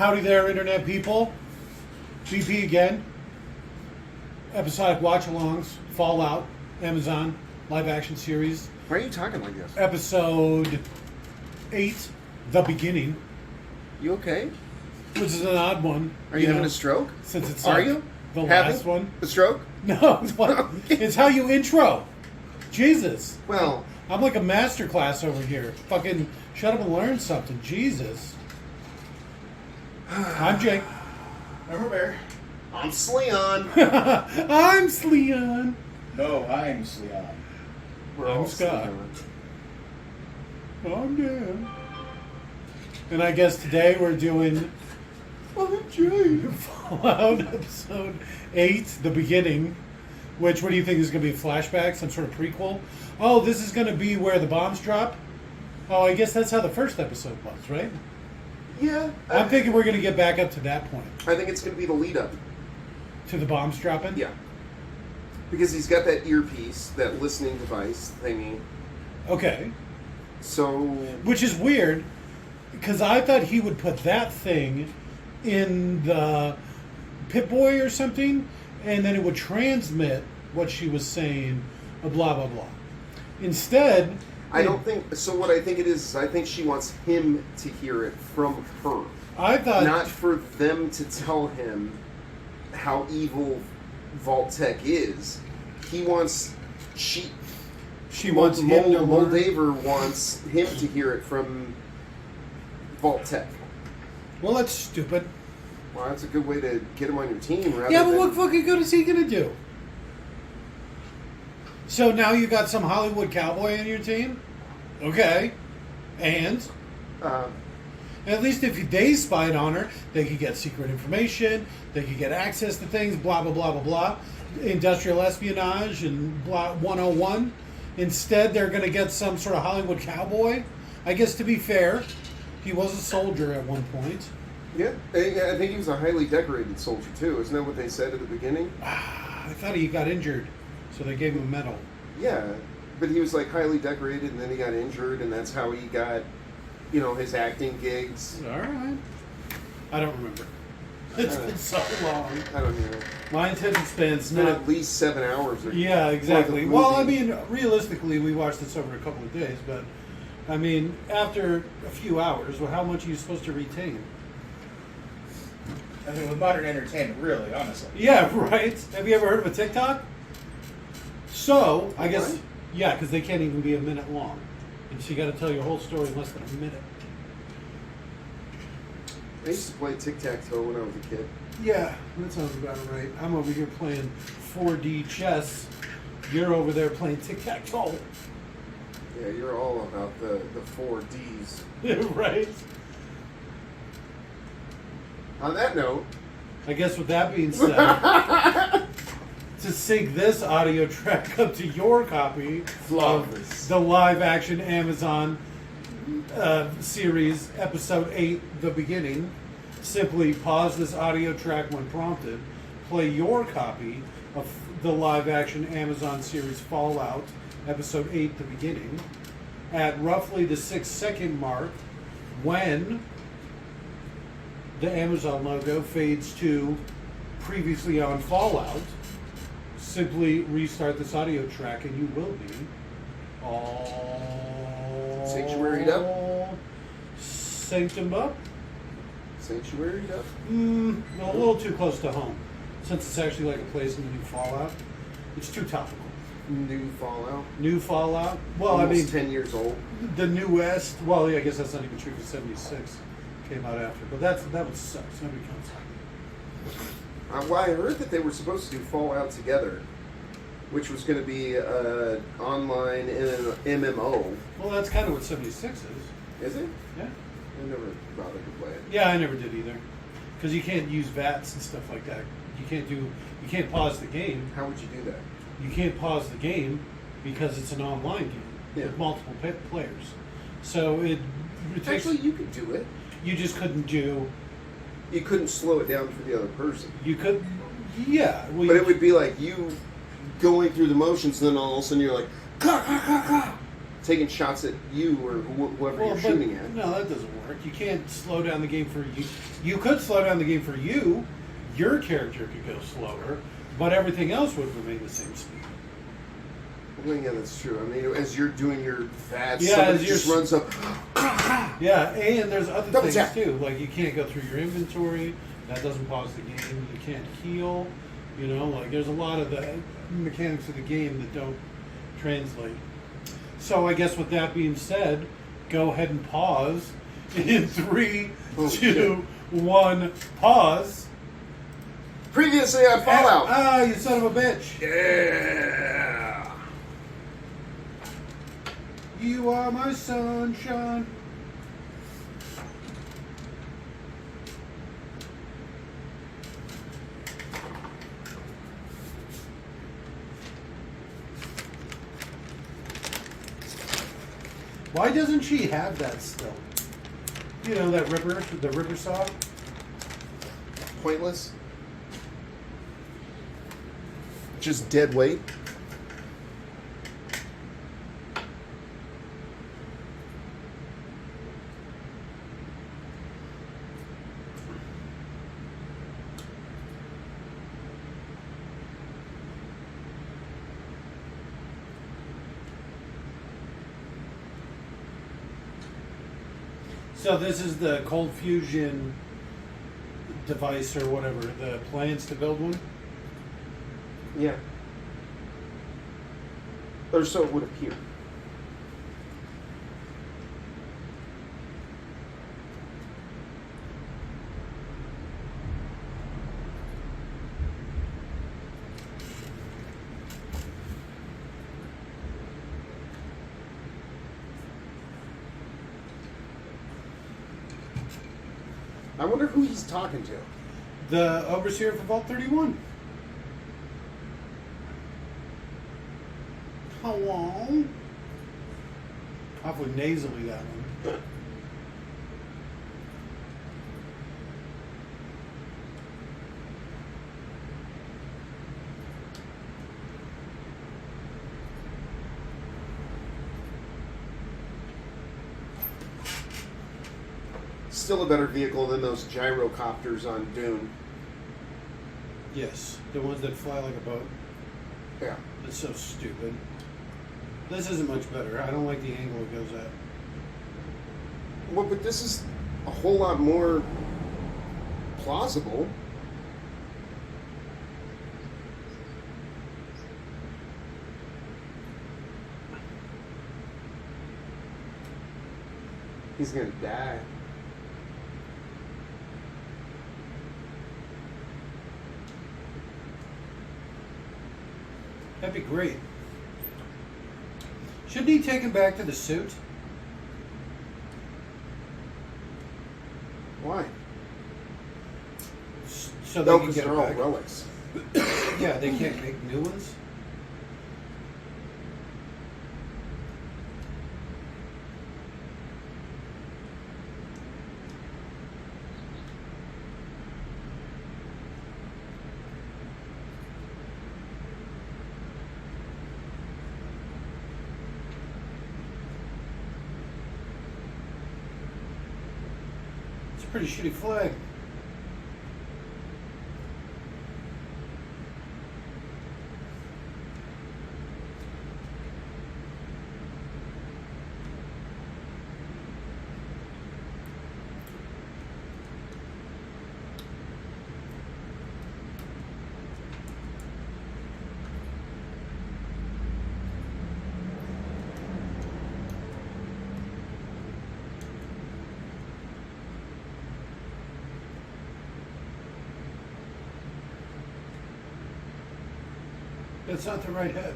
Howdy there, Internet people. BP again. Episodic watch-alongs, Fallout, Amazon, live-action series. Why are you talking like this? Episode 8, The Beginning. You okay? Which is an odd one. Are you having a stroke? Since it's Are like you? the having last one. A stroke? No, it's how you intro. Jesus. Well, I'm like a master class over here. Fucking shut up and learn something. Jesus. I'm Jake. I'm Robert. I'm Sleon. I'm Sleon. No, I'm Sleon. I'm Scott. I'm Dan. And I guess today we're doing Fallout Episode 8, The Beginning. Which, what do you think is going to be a flashback? Some sort of prequel? Oh, this is going to be where the bombs drop? Oh, I guess that's how the first episode was, right? Yeah. I'm thinking we're going to get back up to that point. I think it's going to be the lead up. To the bombs dropping? Yeah. Because he's got that earpiece, that listening device thingy. Okay. So. Which is weird, because I thought he would put that thing in the Pip-Boy or something, and then it would transmit what she was saying, blah, blah, blah. Instead... I don't think... So what I think it is I think she wants him to hear it from her. I thought... Not for them to tell him how evil Vault-Tec is. He wants... She wants him to learn. Moldaver wants him to hear it from Vault-Tec. Well, that's stupid. Well, that's a good way to get him on your team. Rather Yeah, but than... what fucking good is he going to do? So now you got some Hollywood cowboy on your team? Okay. And? At least if they spied on her, they could get secret information, they could get access to things, blah, blah, blah, blah, blah. Industrial espionage and blah 101. Instead, they're going to get some sort of Hollywood cowboy. I guess to be fair, he was a soldier at one point. Yeah, I think he was a highly decorated soldier, too. Isn't that what they said at the beginning? I thought he got injured, so they gave him a medal. Yeah, but he was, like, highly decorated, and then he got injured, and that's how he got, his acting gigs. All right. I don't remember. It's been so long. I don't know. My attention span's It's been not... at least 7 hours. Yeah, exactly. Well, I mean, realistically, we watched this over a couple of days, but, I mean, after a few hours, well, how much are you supposed to retain? I mean, with modern entertainment, really, honestly. Yeah, right? Have you ever heard of a TikTok? So, I guess, What? yeah, because they can't even be a minute long. And so you got to tell your whole story in less than a minute. I used to play tic-tac-toe when I was a kid. Yeah, that sounds about right. I'm over here playing 4D chess. You're over there playing tic-tac-toe. Yeah, you're all about the 4 Ds. Right? On that note... I guess with that being said, to sync this audio track up to your copy Flawless. of the live-action Amazon series, Episode 8, The Beginning, simply pause this audio track when prompted, play your copy of the live-action Amazon series Fallout, Episode 8, The Beginning, at roughly the 6-second mark when the Amazon logo fades to previously on Fallout. Simply restart this audio track and you will be all Sanctuaried up? Sanctum up? Sanctuaried up? A little too close to home. Since it's actually like a place in the new Fallout. It's too topical. New Fallout? New Fallout? Well, Almost I mean... 10 years old. The newest... Well, yeah, I guess that's not even true because 76 came out after. But that would suck. Nobody counts. Well, I heard that they were supposed to do Fallout together, which was going to be an online MMO. Well, that's kind of what 76 is. Is it? Yeah. I never bothered to play it. Yeah, I never did either. Because you can't use VATs and stuff like that. You can't pause the game. How would you do that? You can't pause the game because it's an online game with multiple players. So it takes... Actually, you could do it. You just couldn't do... You couldn't slow it down for the other person. You could... Yeah. Well, but it would be like you going through the motions, and then all of a sudden you're like, ka, ka, ka, ka. taking shots at you or whoever you're shooting at. No, that doesn't work. You can't slow down the game for you. You could slow down the game for you. Your character could go slower, but everything else would remain the same speed. Well, yeah, that's true. I mean, as you're doing your VATS, Yeah, somebody as just you're- runs up. Yeah, and there's other Double things tap. too. Like you can't go through your inventory. That doesn't pause the game. You can't heal. You know, like there's a lot of the mechanics of the game that don't translate. So I guess with that being said, go ahead and pause in 3, Oh, 2, 1, pause. Previously on Fallout. Ah, you son of a bitch. Yeah. You are my sunshine. Why doesn't she have that still? You know, the ripper saw? Pointless. Just dead weight. So this is the cold fusion device or whatever, the plans to build one? Yeah. Or so it would appear. I wonder who he's talking to. The overseer for Vault 31. Hello? Awfully nasally, that one. Still a better vehicle than those gyrocopters on Dune. Yes, the ones that fly like a boat. Yeah. It's so stupid. This isn't much better. I don't like the angle it goes at. Well, but this is a whole lot more plausible. He's gonna die. That'd be great. Shouldn't he take him back to the suit? Why? So they No, can because get they're it all back. relics. Yeah, they can't make new ones. It's a pretty shitty flag. That's not the right head.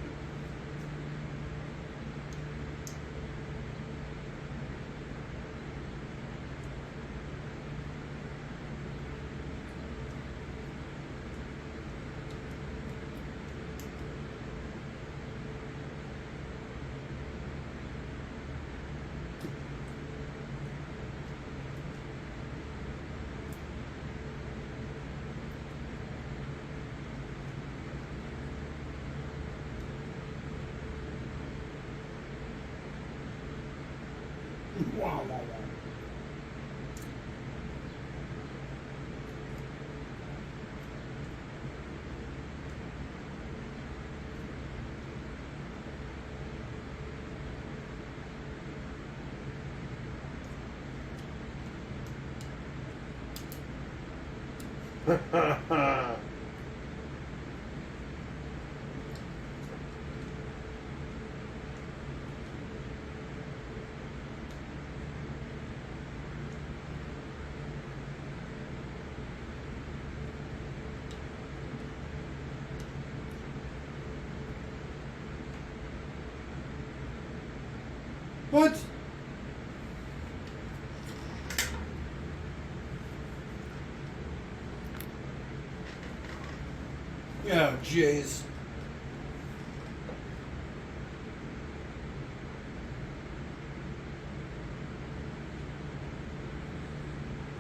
What? Yeah, jeez.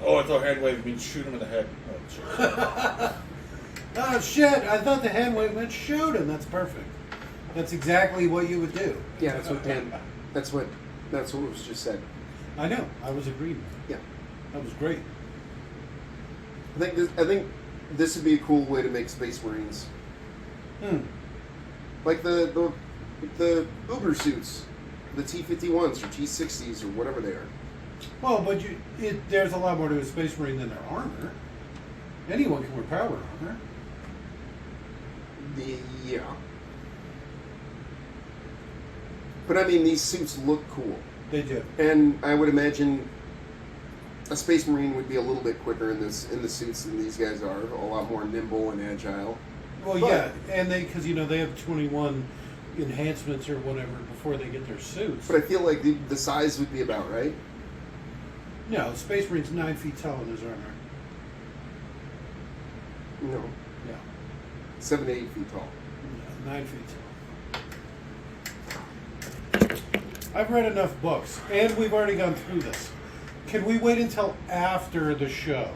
Oh, I thought hand wave means shoot him in the head. Oh, shit. Oh shit! I thought the hand wave meant shoot him. That's perfect. That's exactly what you would do. Yeah, that's what Dan. That's what was just said. I know. I was agreeing. Yeah, That was great. I think this would be a cool way to make Space Marines, like the Uber suits, the T-51s or T-60s or whatever they are. Well, but there's a lot more to a Space Marine than their armor. Anyone can wear power armor. Yeah. But I mean, these suits look cool. They do. And I would imagine a Space Marine would be a little bit quicker in the suits than these guys are. A lot more nimble and agile. Well, yeah, and because they have 21 enhancements or whatever before they get their suits. But I feel like the size would be about right. No, Space Marine's 9 feet tall in his armor. No, Yeah, 7 to 8 feet tall. 9 feet tall. I've read enough books, and we've already gone through this. Can we wait until after the show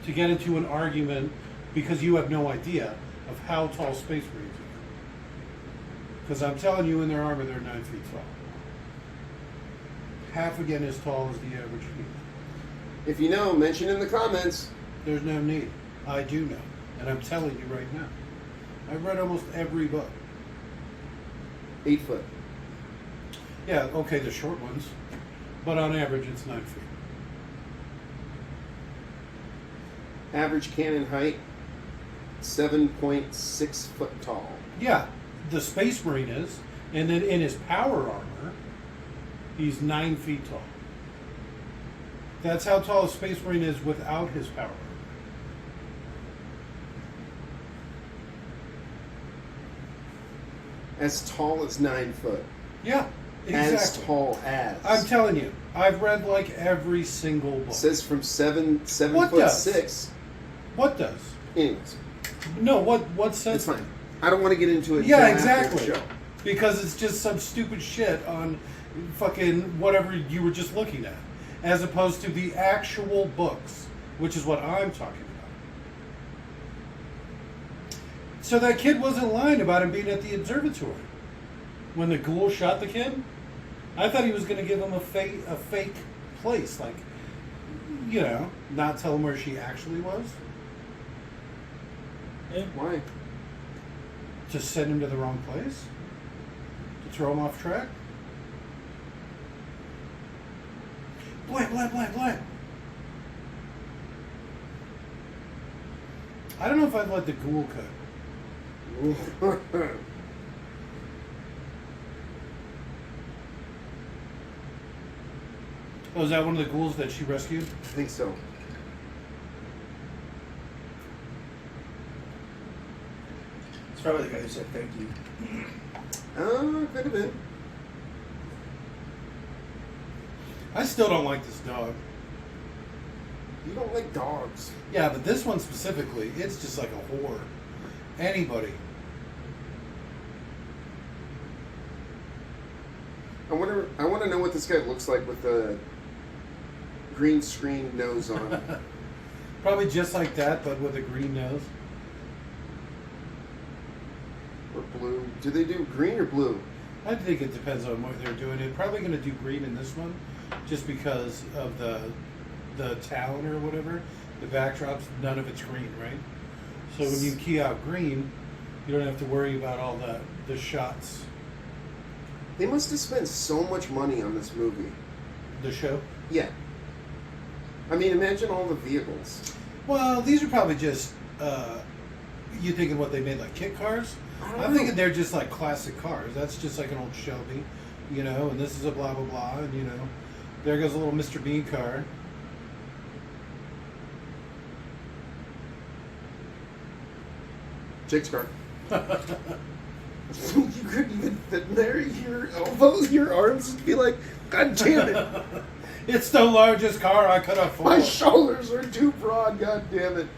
to get into an argument, because you have no idea of how tall Space Marines are? Because I'm telling you, in their armor, they're 9 feet tall. Half again as tall as the average female. If you know, mention in the comments. There's no need. I do know. And I'm telling you right now. I've read almost every book. 8 foot. Yeah, okay, the short ones. But on average, it's 9 feet. Average cannon height, 7.6 foot tall. Yeah, the Space Marine is. And then in his power armor, he's 9 feet tall. That's how tall a Space Marine is without his power armor. As tall as 9 foot. Yeah, exactly. As tall as. I'm telling you, I've read like every single book. It says from 7 What foot does? 6. What does? Anyways, No, what says? it's fine. I don't want to get into it. Yeah, until after exactly. the show. Because it's just some stupid shit on fucking whatever you were just looking at, as opposed to the actual books, which is what I'm talking about. So that kid wasn't lying about him being at the observatory when the ghoul shot the kid. I thought he was going to give him a fake place, like, not tell him where she actually was. Why? To send him to the wrong place? To throw him off track? Blah, blah, blah, blah. I don't know if I'd let the ghoul cut. Oh, is that one of the ghouls that she rescued? I think so. It's probably the guy who said thank you. Could have been. I still don't like this dog. You don't like dogs. Yeah, but this one specifically, it's just like a whore. Anybody. I want to know what this guy looks like with the green screen nose on. Probably just like that, but with a green nose. Or blue. Do they do green or blue? I think it depends on what they're doing. They're probably going to do green in this one, just because of the town or whatever. The backdrops, none of it's green, right? So when you key out green, you don't have to worry about all the shots. They must have spent so much money on this movie. The show? Yeah. I mean, imagine all the vehicles. Well, these are probably just. You thinking what they made like kit cars? I'm thinking they're just like classic cars. That's just like an old Shelby, you know. And this is a blah blah blah, and you know, there goes a little Mr. Bean car. Jake's car. You couldn't even fit in there. Your elbows, your arms would be like, God damn it! It's the largest car I could afford. My shoulders are too broad. God damn it!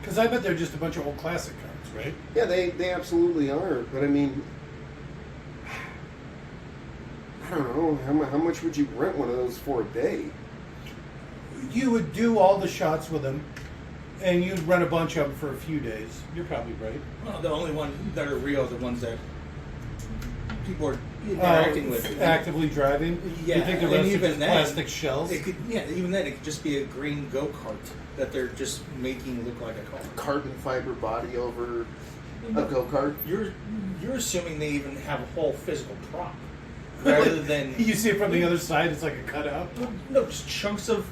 Because I bet they're just a bunch of old classic cars, right? Yeah, they absolutely are. But I mean, I don't know how much would you rent one of those for a day? You would do all the shots with them, and you'd rent a bunch of them for a few days. You're probably right. Well, the only ones that are real are the ones that people are interacting with. Actively driving? Yeah, You think the and rest are even just then, plastic shells? Even then, it could just be a green go-kart that they're just making look like a car. Carbon fiber body over a go-kart. You're assuming they even have a whole physical prop, rather than You see it from the other side, it's like a cutout. no, just chunks of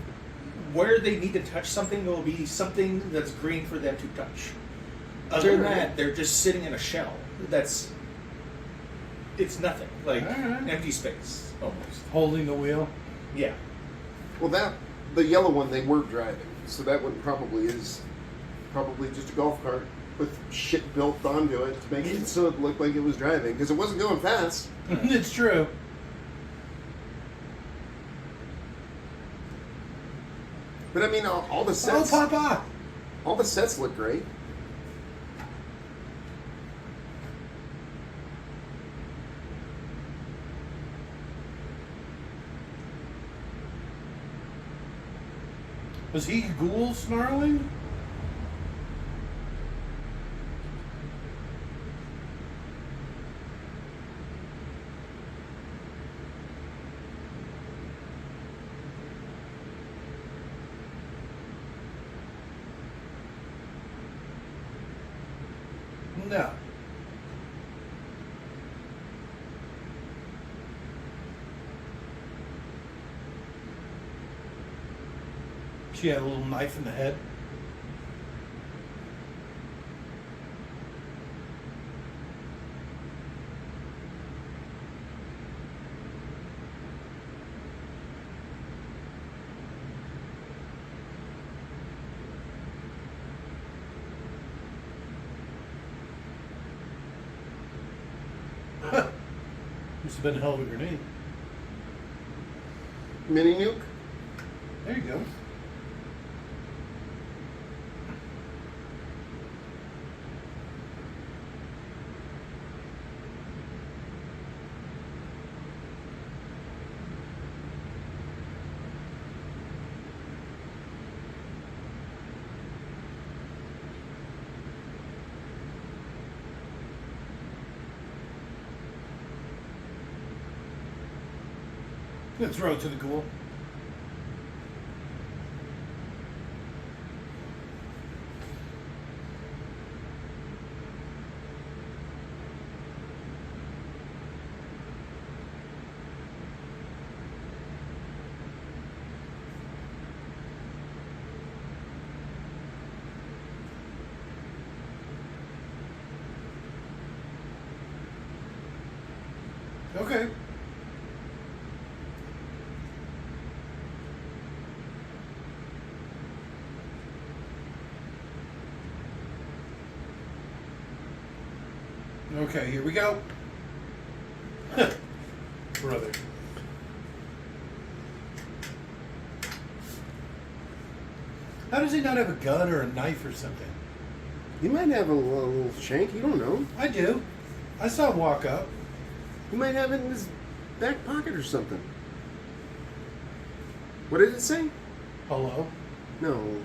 where they need to touch something. There will be something that's green for them to touch. Other than that, they're just sitting in a shell. It's nothing, like Alright. empty space almost. Holding the wheel. Yeah. Well, the yellow one they were driving, so that one probably is just a golf cart with shit built onto it to make it so it looked like it was driving because it wasn't going fast. It's true. But I mean, all the Oh, sets, Papa! all the sets look great. Was he ghoul snarling? No. She had a little knife in the head. Must have been a hell of a grenade. Mini nuke. There you go. Gonna throw it to the ghoul. Okay. Okay, here we go. Brother. How does he not have a gun or a knife or something? He might have a little shank. You don't know. I do. I saw him walk up. He might have it in his back pocket or something. What did it say? Hello. No.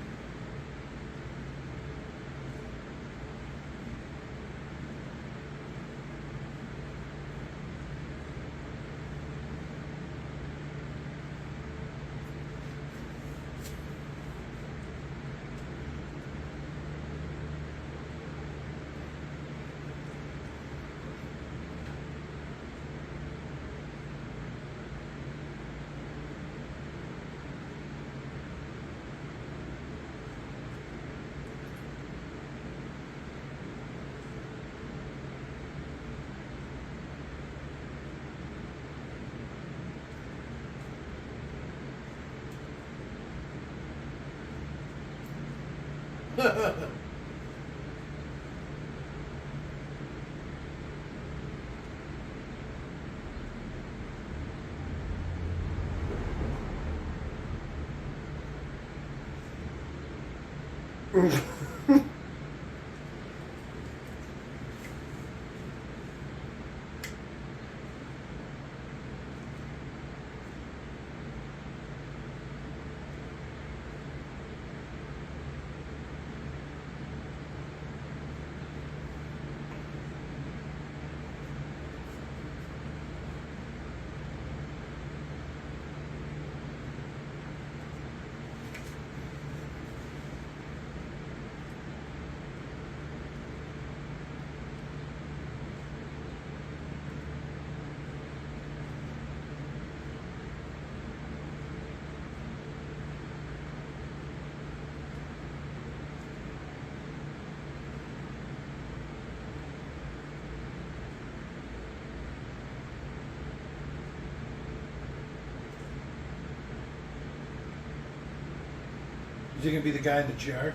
Is he gonna be the guy in the jar?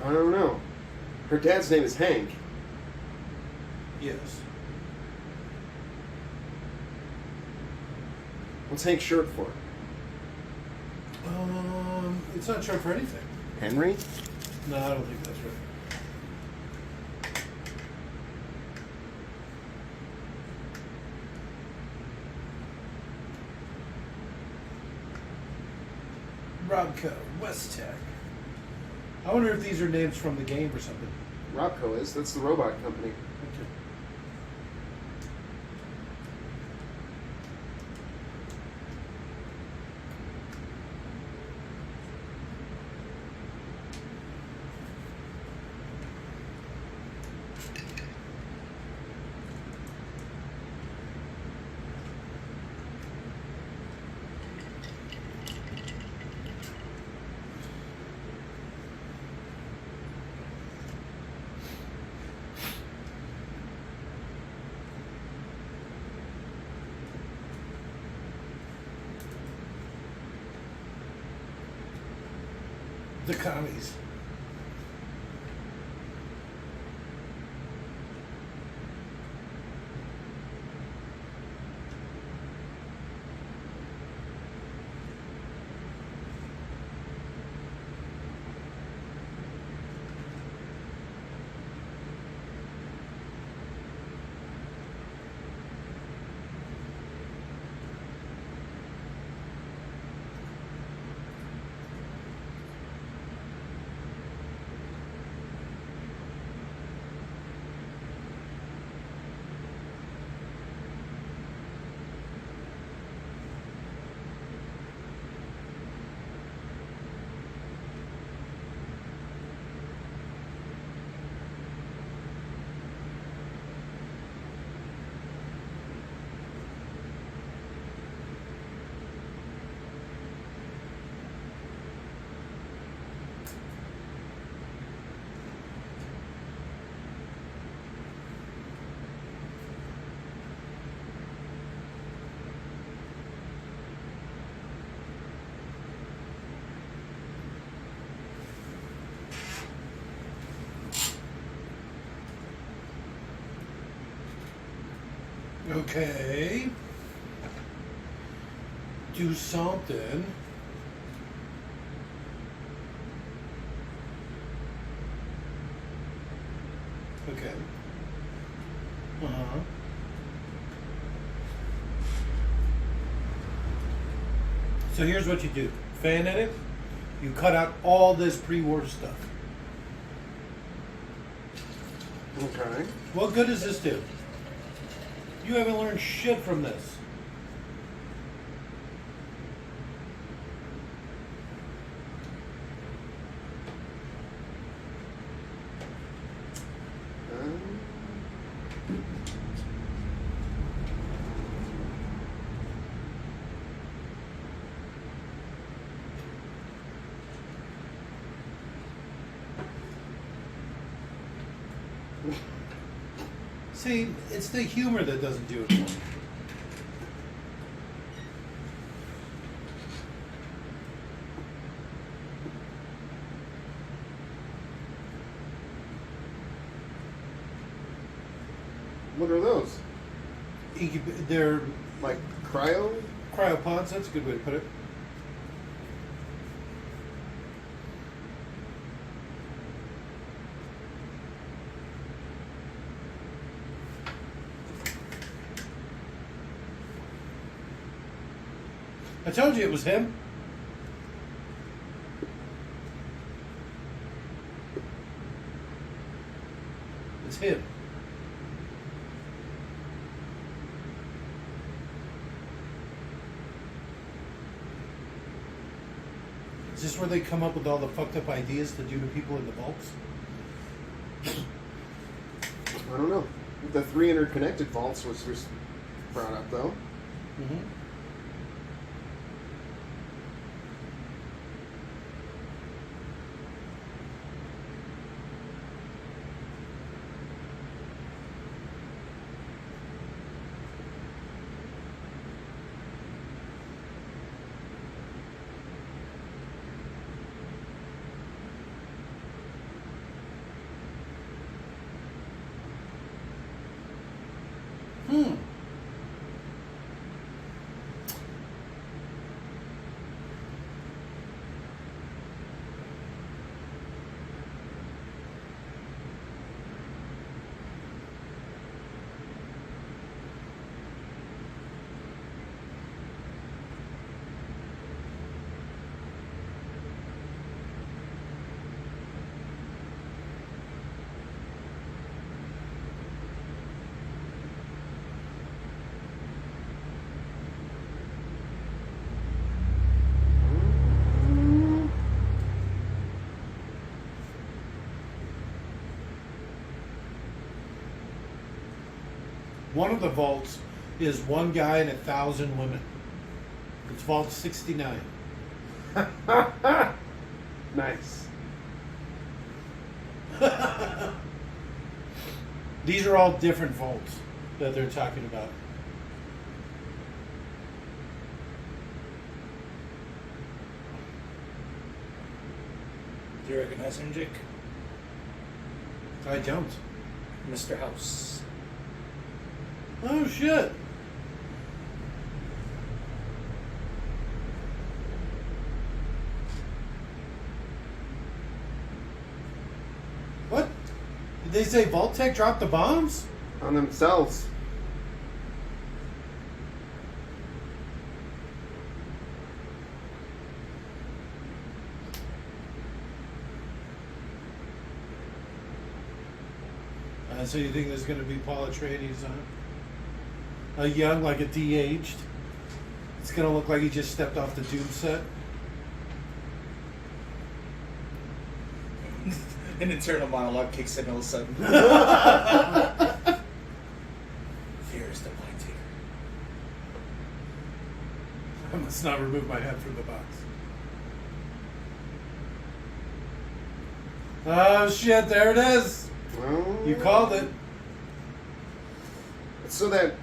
I don't know. Her dad's name is Hank. Yes. What's Hank short for? It's not short for anything. Henry? No, I don't think that's right. Robco, West Tech. I wonder if these are names from the game or something. Robco is. That's the robot company. Okay. The commies. Okay. Do something. Okay. Uh-huh. So here's what you do. Fan edit. You cut out all this pre-war stuff. Okay. What good does this do? You haven't learned shit from this. See, it's the humor that doesn't do it for me. What are those? They're Like cryo? cryopods, that's a good way to put it. I told you it was him. It's him. Is this where they come up with all the fucked up ideas to do to people in the vaults? I don't know. The 3 interconnected vaults was brought up, though. Mm-hmm. One of the vaults is one guy and 1,000 women. It's Vault 69. Nice. These are all different vaults that they're talking about. Do you recognize him, Jake? I don't. Mr. House. Oh shit. What? Did they say Vault Tech dropped the bombs? On themselves. So you think there's going to be Paul Atreides on it? A young, like a de-aged. It's going to look like he just stepped off the Doom set. An internal monologue kicks in all of a sudden. Fear is the mind taker. I must not remove my head from the box. Oh shit, there it is. You called it. So that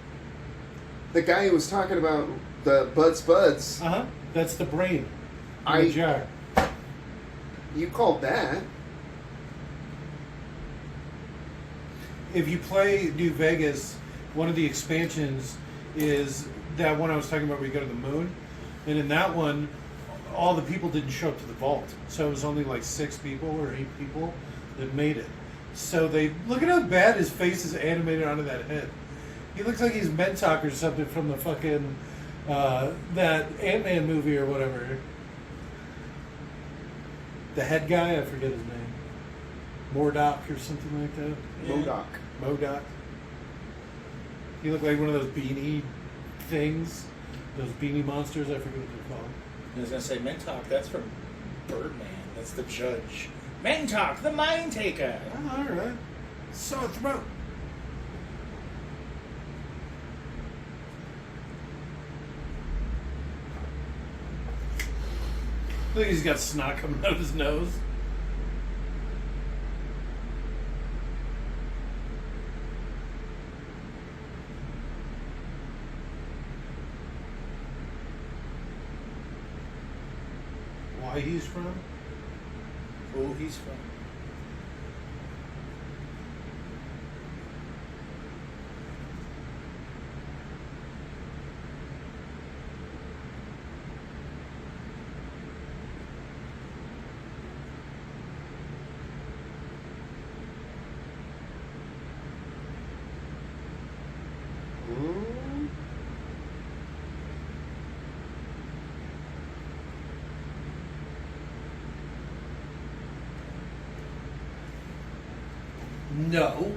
the guy who was talking about the Buds, Uh-huh. That's the brain. In I- the jar. you called that. If you play New Vegas, one of the expansions is that one I was talking about where you go to the moon. And in that one, all the people didn't show up to the vault. So it was only like 6 people or 8 people that made it. So they look at how bad his face is animated onto that head. He looks like he's Mentok or something from the fucking that Ant-Man movie or whatever. The head guy, I forget his name. Mordock or something like that. Yeah. Modoc. He looked like one of those beanie things. Those beanie monsters, I forget what they're called. I was gonna say Mentok. That's from Birdman. That's the judge. Mentok, the mind taker. Oh, alright. Sore throat. Look, he's got snot coming out of his nose. Why he's from? Who he's from? Mm. No.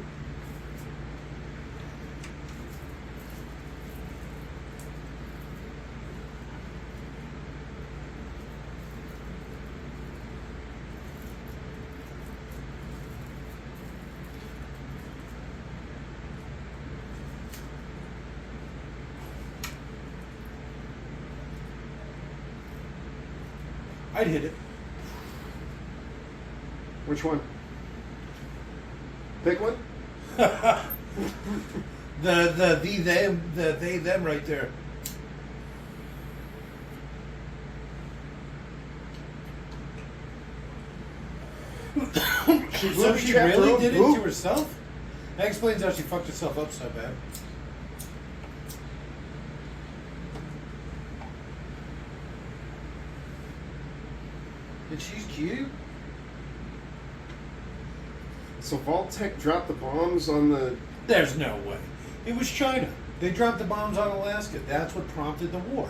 I'd hit it. Which one? Pick one. the they them right there. She's So literally she trapped her really own did it poop. to herself? That explains how she fucked herself up so bad. And she's cute. So Vault-Tec dropped the bombs on the. There's no way. It was China. They dropped the bombs on Alaska. That's what prompted the war.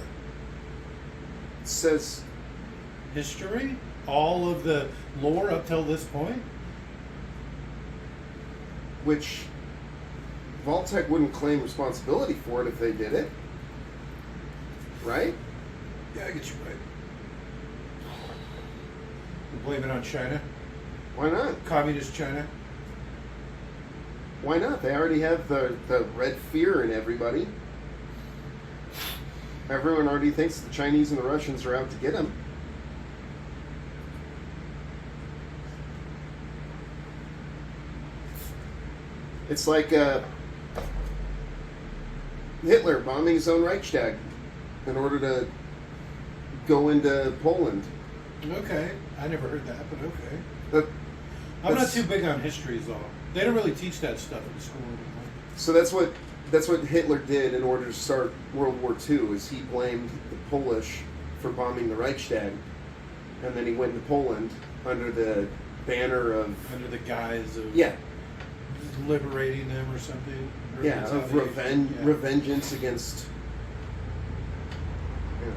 Says History? All of the lore up till this point? which Vault-Tec wouldn't claim responsibility for it if they did it, right? Yeah, I get you right. You blame it on China? Why not? Communist China? Why not? They already have the red fear in everybody. Everyone already thinks the Chinese and the Russians are out to get them. It's like Hitler bombing his own Reichstag in order to go into Poland. Okay. I never heard that, but okay. That, I'm not that's- too big on history, is all. They don't really teach that stuff in school anymore. So that's what Hitler did in order to start World War II. Is he blamed the Polish for bombing the Reichstag, and then he went to Poland under the banner of Under the guise of yeah liberating them or something. Or yeah of retaliation. Yeah. revengeance against. You know,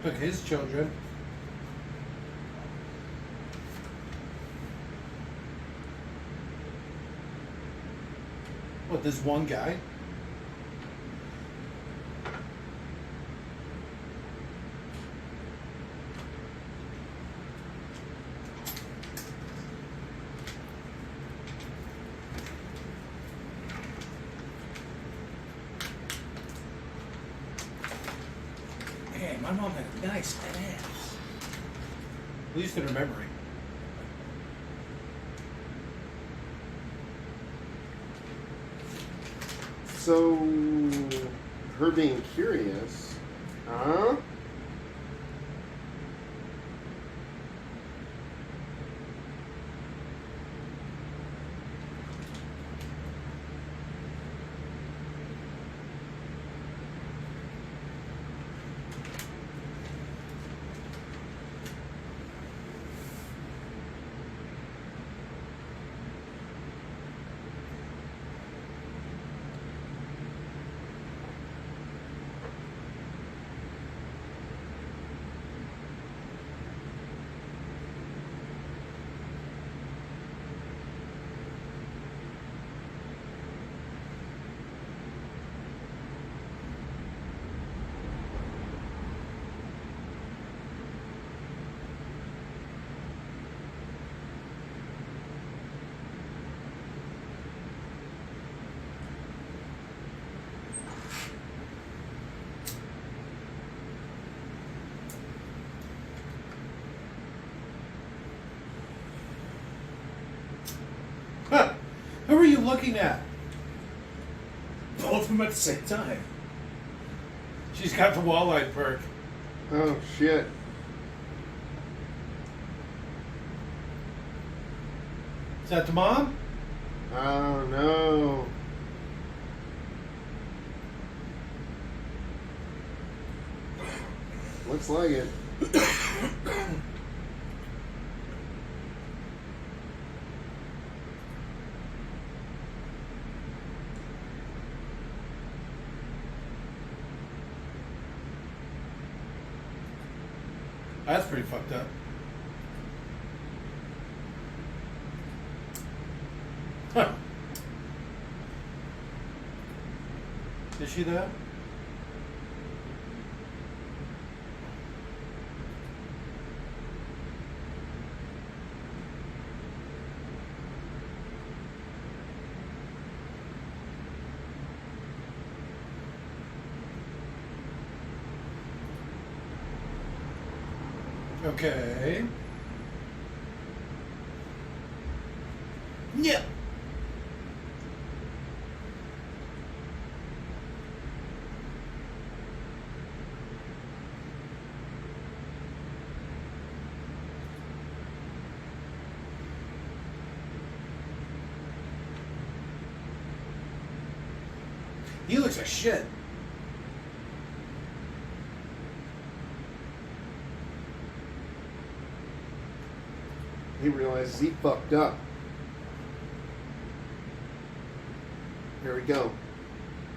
Took his children. What, this one guy? Man, my mom had a nice ass. At least in her memory. So, her being curious, huh? Huh. Who are you looking at? Both of them at the same time. She's got the walleye perk. Oh, shit. Is that the mom? Oh, no. Looks like it. That's pretty fucked up. Huh. Is she that? Okay. Yeah. He looks like shit. He realizes he fucked up. Here we go.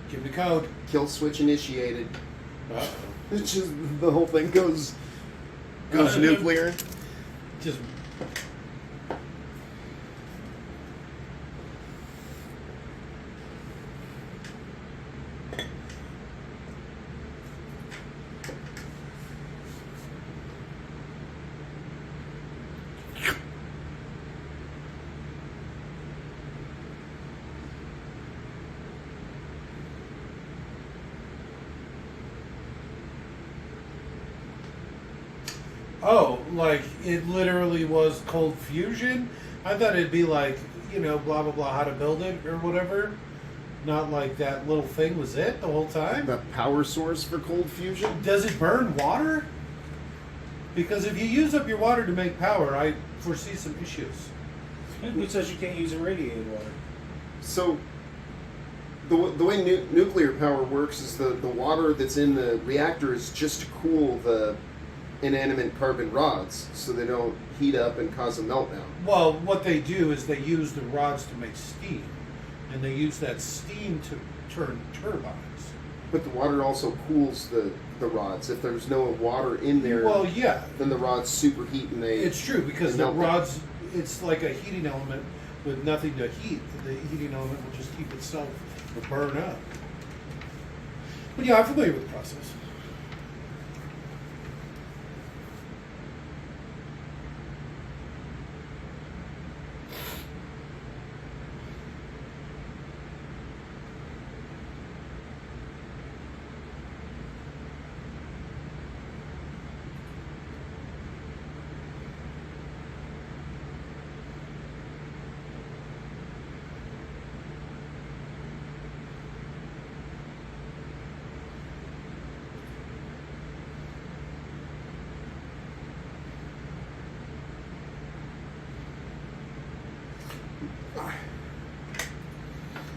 Give him the code. Kill switch initiated. Uh-oh. It's just the whole thing goes nuclear. Just oh, like it literally was cold fusion? I thought it'd be like, you know, blah blah blah how to build it or whatever. Not like that little thing was it the whole time? The power source for cold fusion? Does it burn water? Because if you use up your water to make power, I foresee some issues. Who says you can't use irradiated water? So, the way nuclear power works is the water that's in the reactor is just to cool the inanimate carbon rods so they don't heat up and cause a meltdown. Well, what they do is they use the rods to make steam, and they use that steam to turn turbines. But the water also cools the rods. If there's no water in there, Well, yeah, then the rods superheat and they. it's true because they the melt down. rods, it's like a heating element with nothing to heat. The heating element will just keep itself or burn up. But yeah, I'm familiar with the process.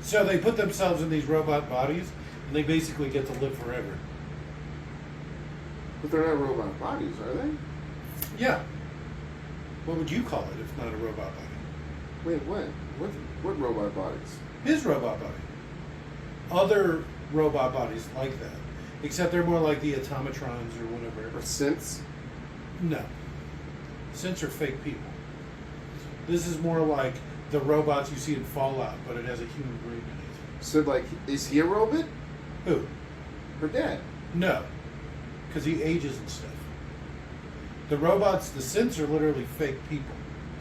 So they put themselves in these robot bodies, and they basically get to live forever. But they're not robot bodies, are they? Yeah. What would you call it if not a robot body? Wait, what? What robot bodies? His robot body. Other robot bodies like that, except they're more like the automatrons or whatever. Or synths? No. Synths are fake people. This is more like the robots you see in Fallout, but it has a human brain in it. So, like, is he a robot? Who? Her dad? No. Because he ages and stuff. The robots, the synths are literally fake people.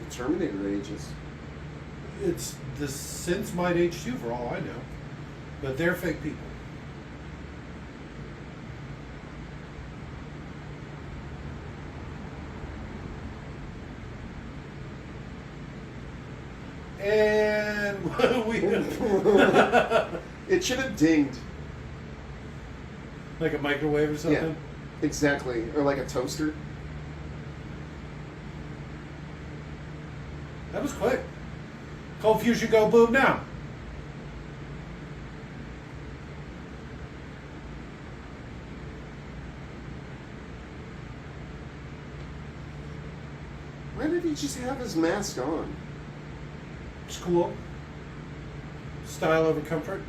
The Terminator ages. It's the synths might age too, for all I know, but they're fake people. And we It should have dinged. like a microwave or something. Yeah, exactly. Or like a toaster. That was quick. Cold fusion go boom now. Why did he just have his mask on? It's cool. Style over comfort.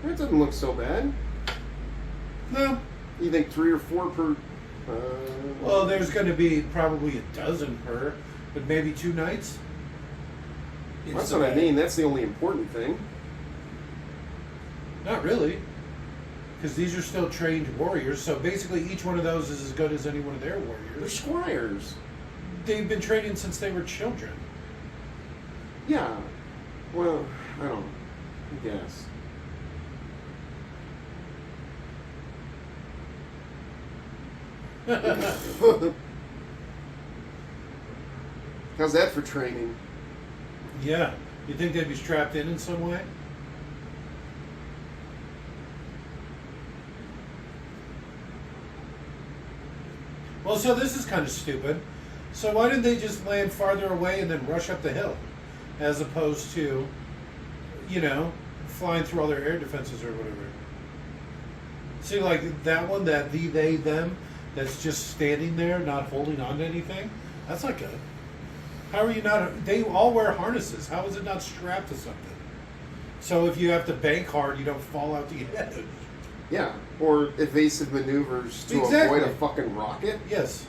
That doesn't look so bad. No. You think 3 or 4 per? Well, there's going to be probably a dozen per, but maybe 2 nights. That's what I mean. That's the only important thing. Not really, because these are still trained warriors. So basically, each one of those is as good as any one of their They're warriors. squires. They've been training since they were children. Yeah. Well, I don't know. I guess. How's that for training? Yeah. You think they'd be strapped in some way? Well, so this is kind of stupid. So why didn't they just land farther away and then rush up the hill? As opposed to, you know, flying through all their air defenses or whatever. See, like that one, that they, them, that's just standing there, not holding on to anything? That's not good. How are you not? They all wear harnesses. How is it not strapped to something? So if you have to bank hard, you don't fall out the edge. Yeah. Or evasive maneuvers to Exactly. avoid a fucking rocket. Yes.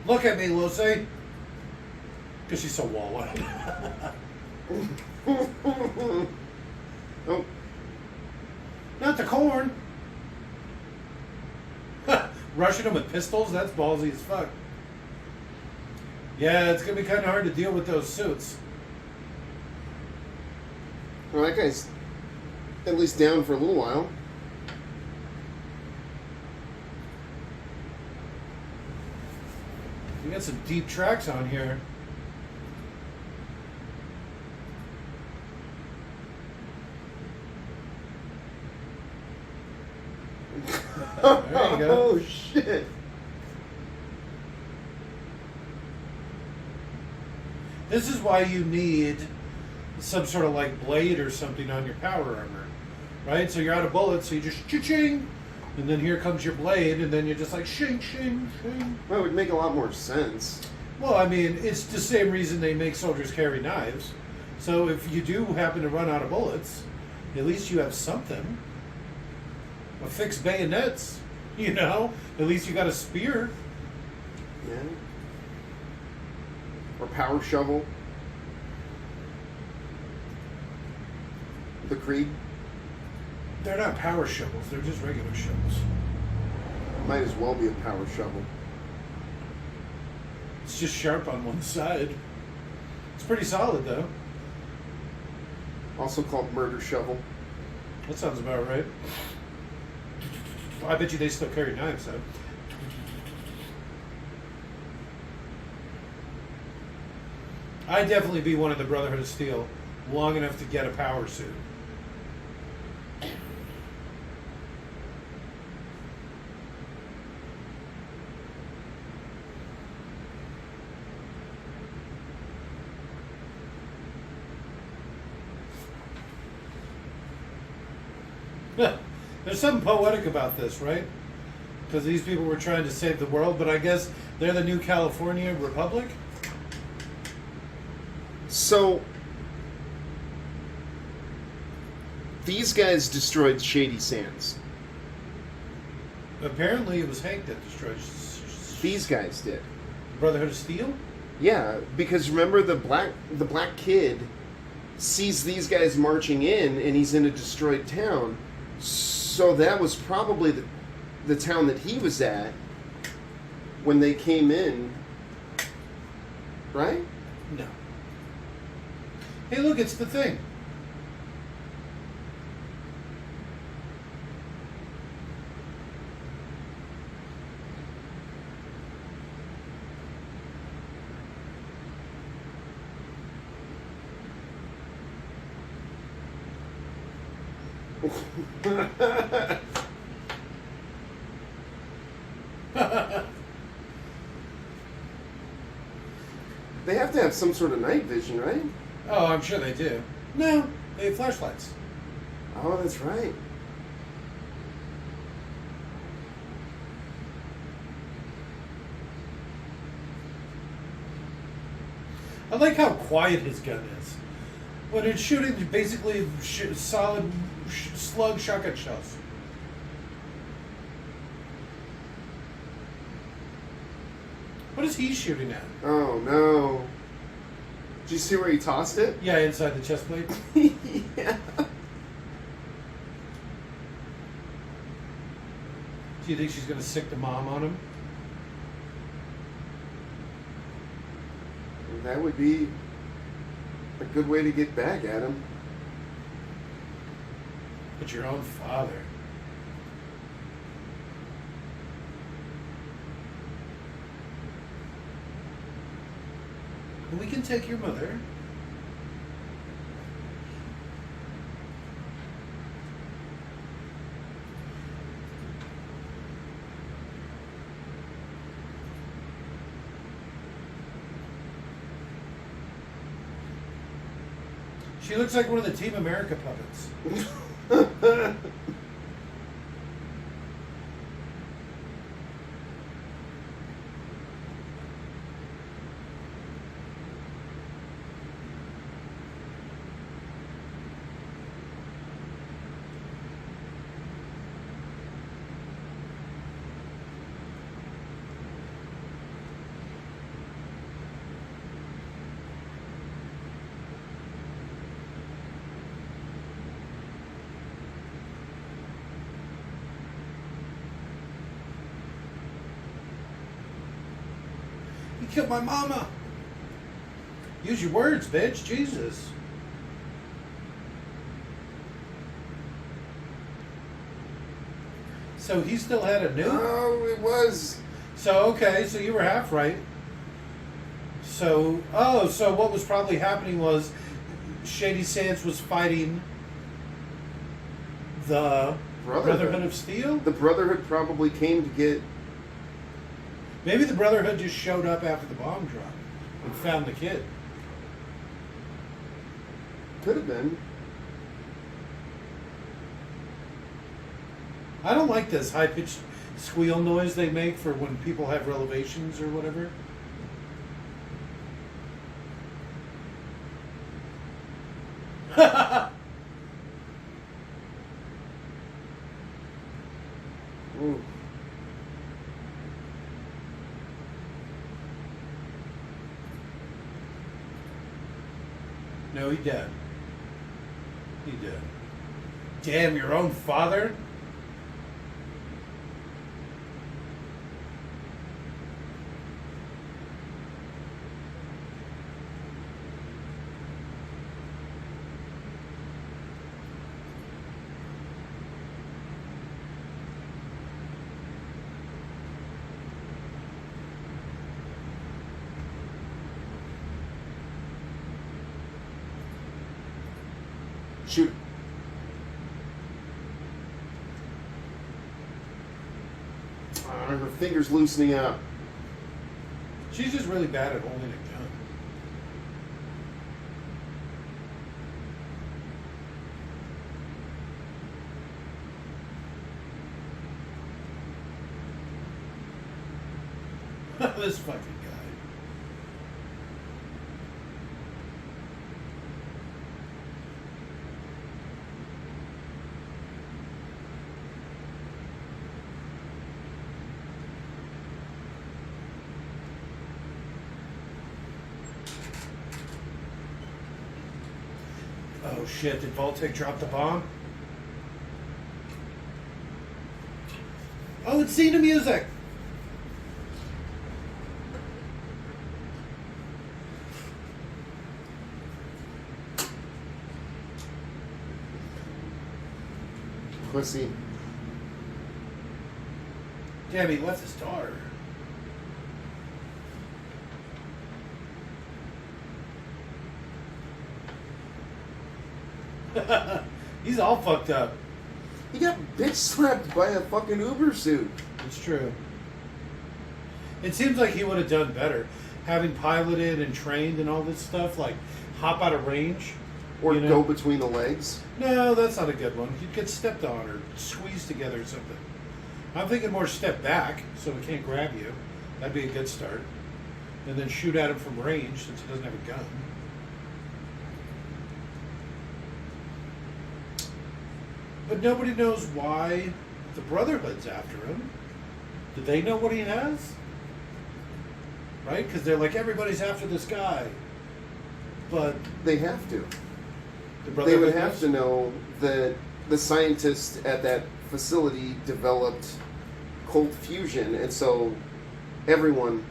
Look at me, Lucy. Because she's so wall-eyed. Oh, Not the corn. Rushing them with pistols? That's ballsy as fuck. Yeah, it's going to be kind of hard to deal with those suits. well, that guy's at least down for a little while. You got some deep tracks on here. There you go. Oh, shit. This is why you need some sort of like blade or something on your power armor, right? So you're out of bullets, so you just ching, and then here comes your blade, and then you're just like shing, shing, shing. Well, it would make a lot more sense. Well, I mean, it's the same reason they make soldiers carry knives. So if you do happen to run out of bullets, at least you have something. Affixed bayonets, you know? At least you got a spear. Yeah. Or power shovel. The Creed. They're not power shovels, they're just regular shovels. Might as well be a power shovel. It's just sharp on one side. It's pretty solid, though. Also called murder shovel. That sounds about right. I bet you they still carry knives, though. I'd definitely be one of the Brotherhood of Steel long enough to get a power suit. There's something poetic about this, right? Because these people were trying to save the world, but I guess they're the new California Republic? So, these guys destroyed Shady Sands. Apparently it was Hank that destroyed These guys did. Brotherhood of Steel? Yeah, because remember the black kid sees these guys marching in, and he's in a destroyed town. So that was probably the town that he was at when they came in, right? No. Hey, look, it's the Thing. They have to have some sort of night vision, right? Oh, I'm sure they do. No, they have flashlights. Oh, that's right. I like how quiet his gun is. When it's shooting basically solid slug shotgun shells. What is he shooting at? Oh, no. Did you see where he tossed it? Yeah, inside the chest plate. Yeah. Do you think she's going to sick the mom on him? That would be a good way to get back at him. But your own father. We can take your mother. She looks like one of the Team America puppets. You killed my mama. Use your words, bitch. Jesus. So he still had a nuke? Oh, it was. So, okay, so you were half right. So, so what was probably happening was Shady Sands was fighting the Brotherhood of Steel? The Brotherhood probably came to get... Maybe the Brotherhood just showed up after the bomb dropped and found the kid. Could have been. I don't like this high-pitched squeal noise they make for when people have revelations or whatever. Ooh. No, he dead. He dead. Damn, your own father? Shoot. Her finger's loosening up. She's just really bad at holding a gun. This fucking guy. Oh shit, did Voltec drop the bomb? Oh, it's scene of music! Pussy. Damn, he left his daughter. He's all fucked up. He got bitch slapped by a fucking Uber suit. It's true. It seems like he would have done better. Having piloted and trained and all this stuff, like hop out of range. Or you know? go between the legs. No, that's not a good one. You'd get stepped on or squeezed together or something. I'm thinking more step back so he can't grab you. That'd be a good start. And then shoot at him from range since he doesn't have a gun. But nobody knows why the Brotherhood's after him. Do they know what he has? Right? Because they're like, everybody's after this guy. But They have to. the They Brotherhood would have knows? to know that the scientists at that facility developed cold fusion, and so everyone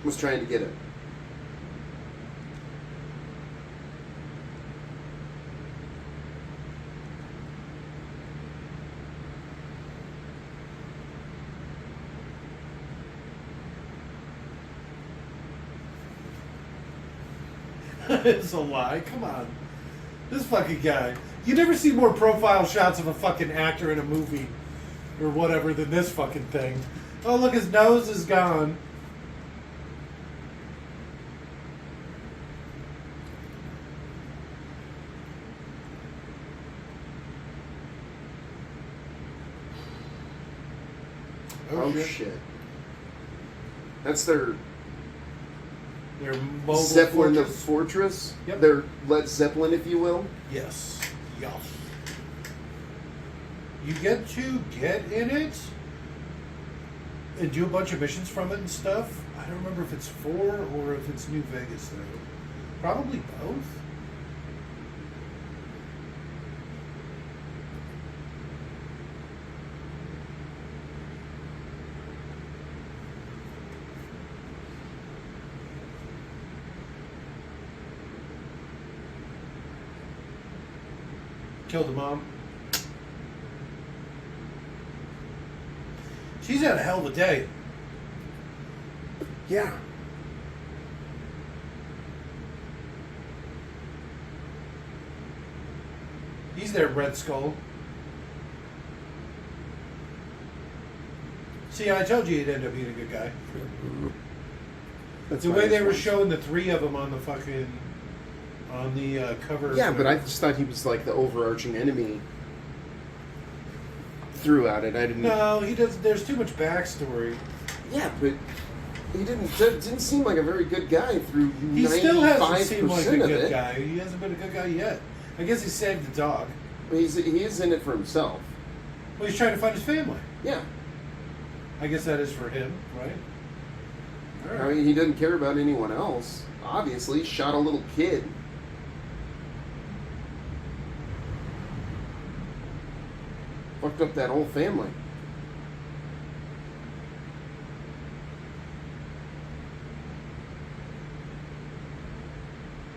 was trying to get it. It's a lie. Come on. This fucking guy. You never see more profile shots of a fucking actor in a movie or whatever than this fucking thing. Oh, look, his nose is gone. Oh shit. That's their Their mobile Zeppelin of fortress. Fortress. Yep. Their Led Zeppelin, if you will. Yes. Yes. You get to get in it and do a bunch of missions from it and stuff. I don't remember if it's 4 or if it's New Vegas, though. Probably both. Killed the mom. She's had a hell of a day. Yeah. He's there, Red Skull. See, I told you he'd end up being a good guy. That's The why way I they were was- showing the three of them on the fucking cover. Yeah, of but I just thought he was like the overarching enemy throughout it. I didn't. No, he does. There's too much backstory. Yeah, but he didn't seem like a very good guy through He still 95% hasn't seemed like a of good it. guy. He hasn't been a good guy yet. I guess he saved the dog. He is in it for himself. Well, he's trying to find his family. Yeah. I guess that is for him, right? All I right. mean, he doesn't care about anyone else. Obviously, shot a little kid. Fucked up that whole family.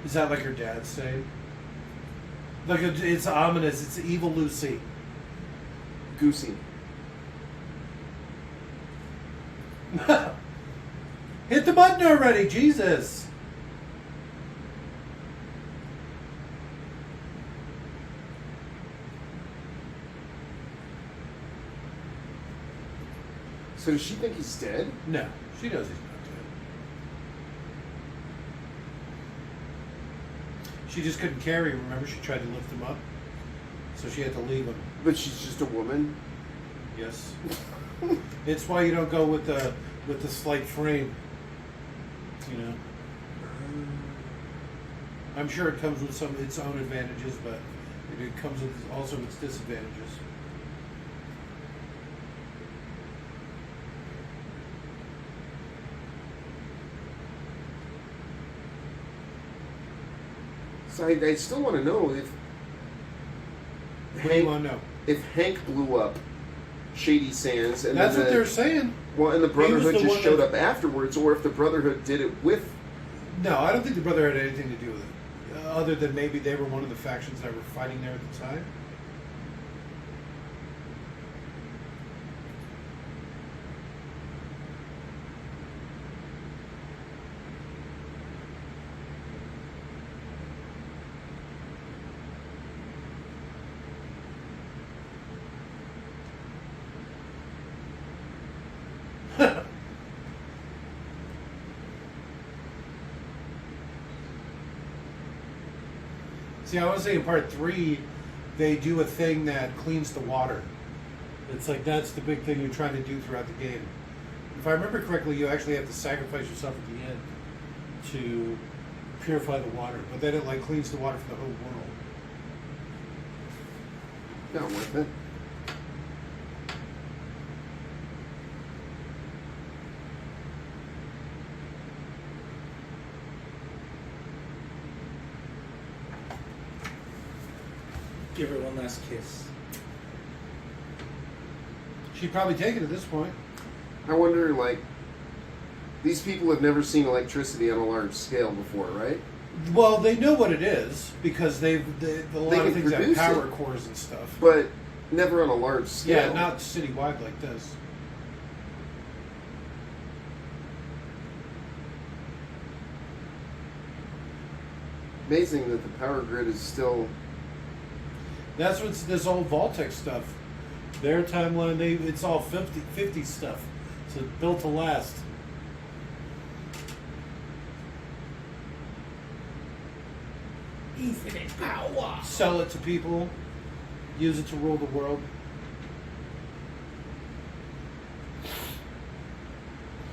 Is that like her dad's saying? Like it's ominous. It's evil Lucy. Goosey. Hit the button already, Jesus! So does she think he's dead? No, she knows he's not dead. She just couldn't carry him. Remember, she tried to lift him up, so she had to leave him. But she's just a woman. Yes, it's why you don't go with the slight frame. You know, I'm sure it comes with some of its own advantages, but it comes with also its disadvantages. So I still want to know if What do you want to know? if Hank blew up Shady Sands and That's then what they're saying. well, and the Brotherhood the just one showed that- up afterwards, or if the Brotherhood did it with. No, I don't think the brother had anything to do with it, other than maybe they were one of the factions that were fighting there at the time. See, I want to say in part 3, they do a thing that cleans the water. It's like that's the big thing you're trying to do throughout the game. If I remember correctly, you actually have to sacrifice yourself at the end to purify the water. But then it like cleans the water for the whole world. Not worth it. Give her one last kiss. She'd probably take it at this point. I wonder, like, these people have never seen electricity on a large scale before, right? Well, they know what it is because a lot can of things have produce power it. cores and stuff. But never on a large scale. Yeah, not citywide like this. Amazing that the power grid is still. That's what's this old Vaultec stuff. Their timeline, it's all 50 stuff. So it's built to last. Infinite power. Sell it to people. Use it to rule the world.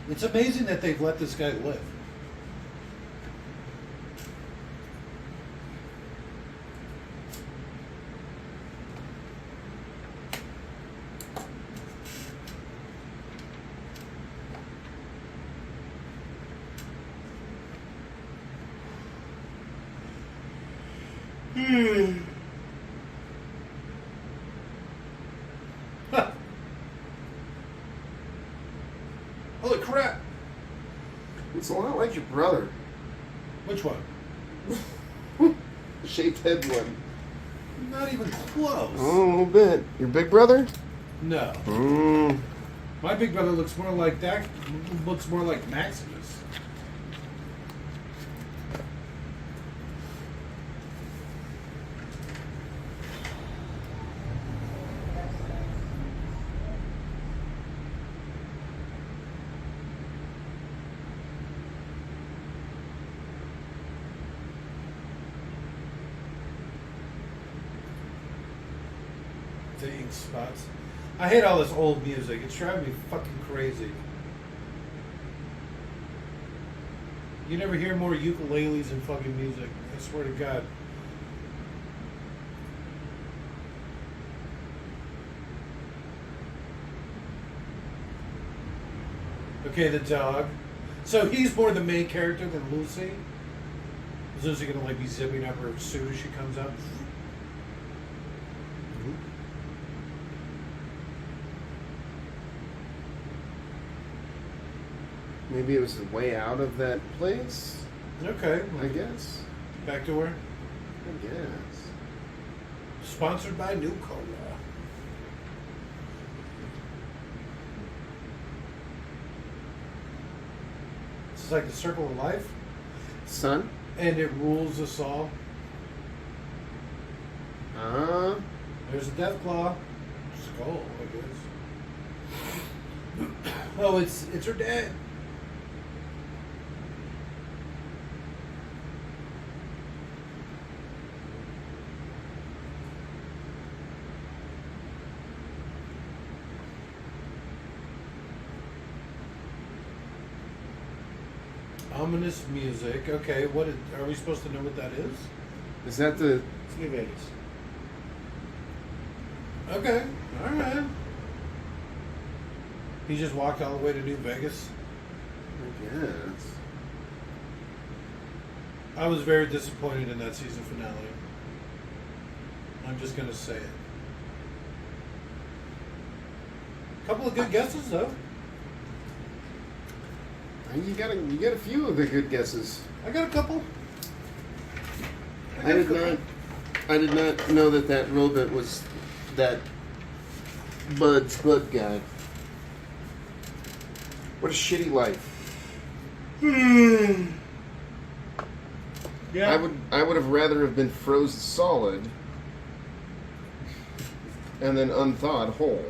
It's amazing that they've let this guy live. Huh. Holy crap! It's a lot like your brother. Which one? The shaved head one. Not even close. Oh, a little bit. Your big brother? No. Mm. My big brother looks more like that. Looks more like Maximus. parking spots. I hate all this old music. It's driving me fucking crazy. You never hear more ukuleles and fucking music. I swear to God. Okay, the dog. So he's more the main character than Lucy. Is Lucy gonna like be zipping up her suit as she comes up? Maybe it was the way out of that place. Okay, I guess. back to her. I guess. Sponsored by New Cola. This is like the circle of life, Son? and it rules us all. There's a death claw. Skull, I guess. Oh, it's her dad. Ominous music. Okay, are we supposed to know what that is? Is that the... It's New Vegas. Okay, all right. He just walked all the way to New Vegas. I guess. I was very disappointed in that season finale. I'm just gonna say it. Couple of good guesses though. You got a few of the good guesses. I got a couple. I did not know that robot was that Bud's Bud guy. What a shitty life. Yeah. I would have rather have been frozen solid and then unthawed whole.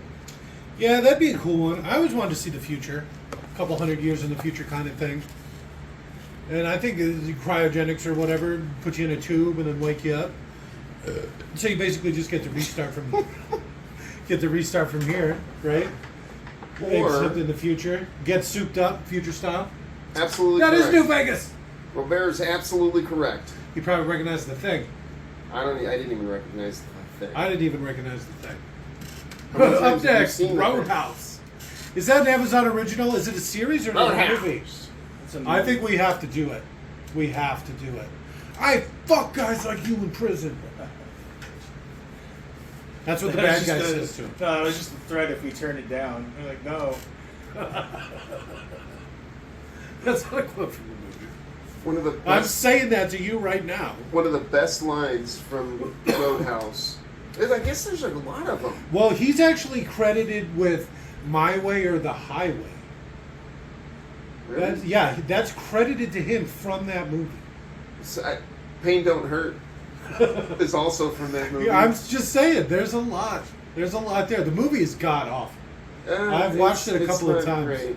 Yeah, that'd be a cool one. I always wanted to see the future. A couple hundred years in the future kind of thing. And I think cryogenics or whatever, put you in a tube and then wake you up. So you basically just get to restart from here, right? Or except in the future, get souped up, future style. absolutely That correct. is New Vegas. Robert's absolutely correct. You probably recognize the thing. I didn't even recognize the thing. I didn't even recognize the thing. How many Up times have you next, seen the thing? Roadhouse. Is that an Amazon original? Is it a series or a movie? It's a I movie. think we have to do it. We have to do it. I fuck guys like you in prison. That's what the That was bad guy just says to him. No, it was just a threat if we turn it down. We're like, no. That's not a quote from the movie. One of the I'm best, saying that to you right now. one of the best lines from Roadhouse. I guess there's a lot of them. Well, he's actually credited with My Way or the Highway. Really? That's credited to him from that movie. Pain Don't Hurt is also from that movie. Yeah, I'm just saying, there's a lot. There's a lot there. The movie is god awful. I've watched it a couple of it's not times. great.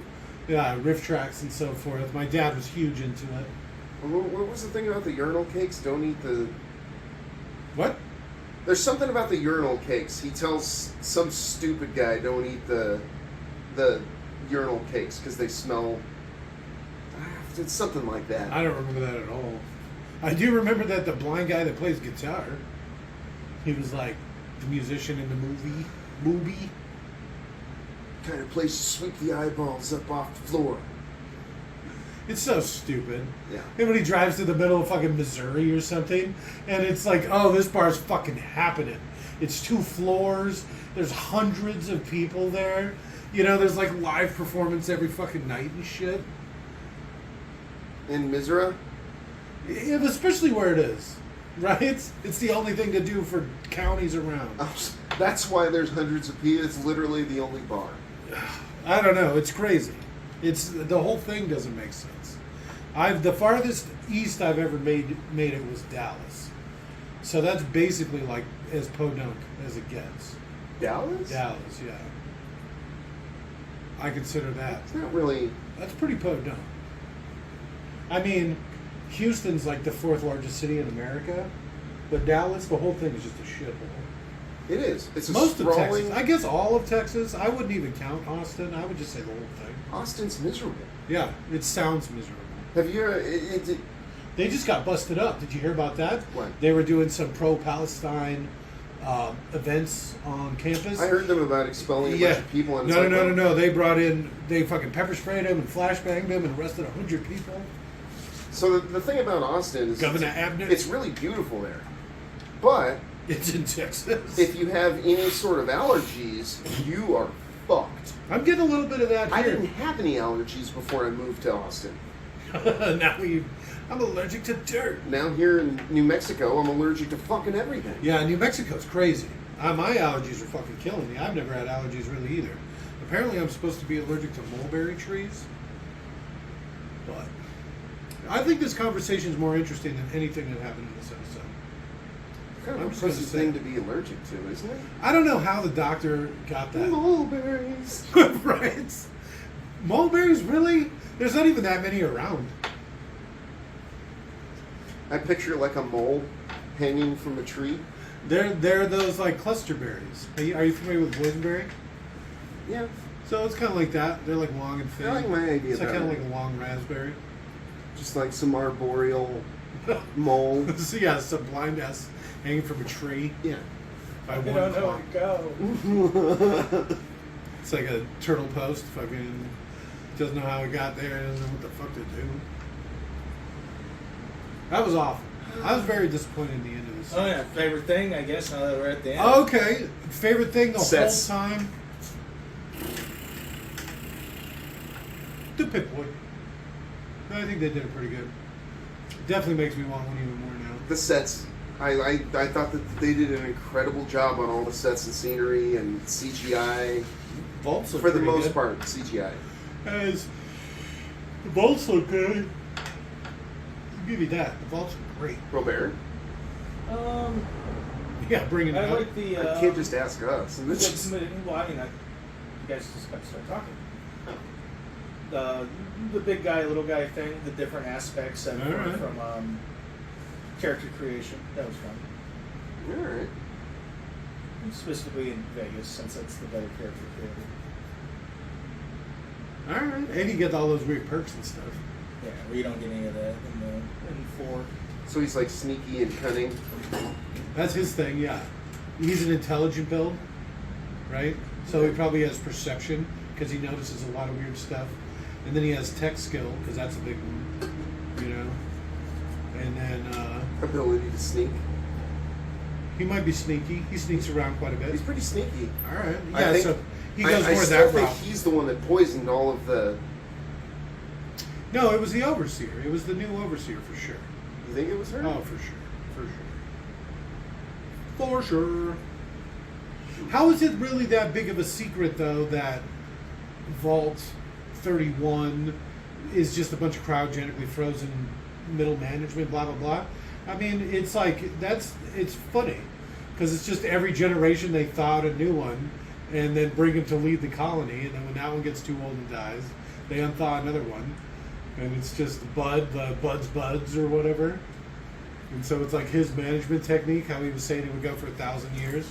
Yeah, riff tracks and so forth. My dad was huge into it. What was the thing about the urinal cakes? Don't eat the... What? There's something about the urinal cakes. He tells some stupid guy, don't eat the urinal cakes because they smell... It's something like that. I don't remember that at all. I do remember that the blind guy that plays guitar, he was like the musician in the movie. Kind of place to sweep the eyeballs up off the floor. It's so stupid. Yeah. And when he drives to the middle of fucking Missouri or something, and it's like, oh, this bar's fucking happening. It's 2 floors. There's hundreds of people there. You know, there's like live performance every fucking night and shit. In Missouri? Yeah, especially where it is, right? It's the only thing to do for counties around. That's why there's hundreds of people. It's literally the only bar. I don't know. It's crazy. It's the whole thing doesn't make sense. The farthest east I've ever made it was Dallas, so that's basically like as podunk as it gets. Dallas? Dallas, yeah. I consider that. It's not really... That's pretty podunk. I mean, Houston's like the 4th largest city in America, but Dallas, the whole thing is just a shithole. It is. It's a Most of sprawling... Texas. I guess all of Texas. I wouldn't even count Austin. I would just say the whole thing. Austin's miserable. Yeah, it sounds miserable. Have you... They just got busted up. Did you hear about that? What? They were doing some pro-Palestine events on campus. I heard them about expelling a bunch of people. And No. They brought in... They fucking pepper sprayed them and flashbanged them and arrested 100 people. So the thing about Austin is... Governor Abner. It's really beautiful there. But... It's in Texas. If you have any sort of allergies, you are fucked. I'm getting a little bit of that I here. didn't have any allergies before I moved to Austin. I'm allergic to dirt. Now here in New Mexico, I'm allergic to fucking everything. Yeah, New Mexico's crazy. My allergies are fucking killing me. I've never had allergies really either. Apparently I'm supposed to be allergic to mulberry trees. But I think this conversation is more interesting than anything that happened in this episode. Kind I'm of a just gonna pussy say- thing to be allergic to, isn't it? I don't know how the doctor got that. Mulberries. Right? Mulberries, really? There's not even that many around. I picture like a mole hanging from a tree. They're those like cluster berries. Are you familiar with boysenberry? Yeah. So it's kind of like that. They're like long and thin. I like my idea It's like about kind of it. like a long raspberry. Just like some arboreal mole. So yeah, some blind ass hanging from a tree Yeah. by I one don't know claw. where to go. It's like a turtle post. Fucking doesn't know how it got there. Doesn't know what the fuck to do. That was awful. I was very disappointed in the end of this. Oh yeah, favorite thing, I guess, now that we're at the end. Okay, favorite thing the Sets. whole time. The Pip-Boy. I think they did it pretty good. Definitely makes me want one even more now. The sets. I thought that they did an incredible job on all the sets and scenery and CGI. Vaults look For the pretty most good. part, CGI. As the vaults look good. I'll give you that. The vaults are great. Robert, Yeah, bring it I up. like the. you can't just ask us. And this is, Well, I mean, you guys just got to start talking. The big guy, little guy thing, the different aspects of All right. from character creation. That was fun. all right. Specifically in Vegas, since that's the better character creator. Alright. And you get all those weird perks and stuff. Yeah, we don't get any of that in 4. So he's like sneaky and cunning. That's his thing, yeah. He's an intelligent build, right? So he probably has perception because he notices a lot of weird stuff. And then he has tech skill because that's a big one, you know? And then Ability to sneak. he might be sneaky. He sneaks around quite a bit. He's pretty sneaky. Alright. I Yeah, think- so he goes I more still that think route. he's the one that poisoned all of the... No, it was the overseer. It was the new overseer for sure. You think it was her? Oh, for sure. For sure. How is it really that big of a secret, though, that Vault 31 is just a bunch of cryogenically frozen middle management, blah, blah, blah? I mean, it's like, it's funny. Because it's just every generation they thaw out a new one and then bring him to lead the colony. And then when that one gets too old and dies, they unthaw another one. And it's just Buds or whatever. And so it's like his management technique, how he was saying it would go for 1,000 years.